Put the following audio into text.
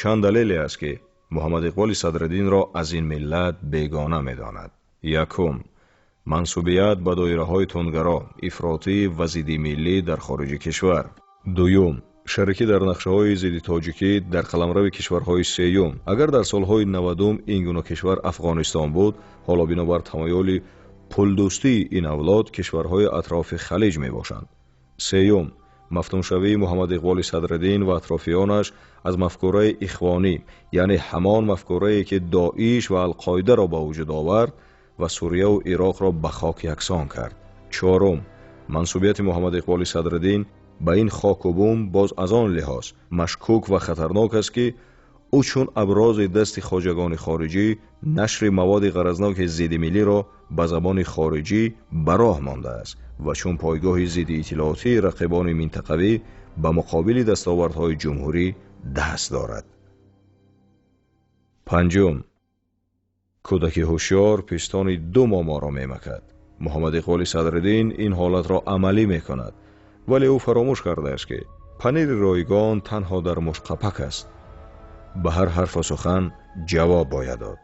چند دلیلی است که محمد اقبال صدرالدین را از این ملت بیگانه می‌داند. یکم، منسوبیت به دایره‌های تندگرا، افراطی و ضد ملی در خارج کشور. دوم، شریکی در نقشه‌های ضد تاجیکی در قلمرو کشورهای سیوم. اگر در سالهای 90 این گونه کشور افغانستان بود، حالا بنابر تمایل پولدوستی این اولاد کشورهای اطراف خلیج میباشند. سیوم، مفتونشوی محمد اقبال صدرالدین و اطرافیانش از مفکوره اخوانی، یعنی همان مفکوره‌ای که داعش و القاعده را به وجود آورد و سوریه و عراق را به خاک یکسان کرد. چهارم، منسوبیت محمد اقبال صدرالدین به این خاک و بوم باز از آن لحاظ مشکوک و خطرناک است که او چون ابراز دست خواجگان خارجی نشر مواد غرضناک ضد ملی را به زبان خارجی به راه مانده است و چون پایگاه ضد اطلاعاتی رقیبان منطقوی به مقابل دستاوردهای جمهوری دست دارد. پنجم، کودک هوشیار پستان دو ماما را میمکد. محمد اقبال صدرالدین این حالت را عملی میکند، ولی او فراموش کرده است که پنیر رایگان تنها در مشقپک است. به هر حرف و سخن جواب باید داد.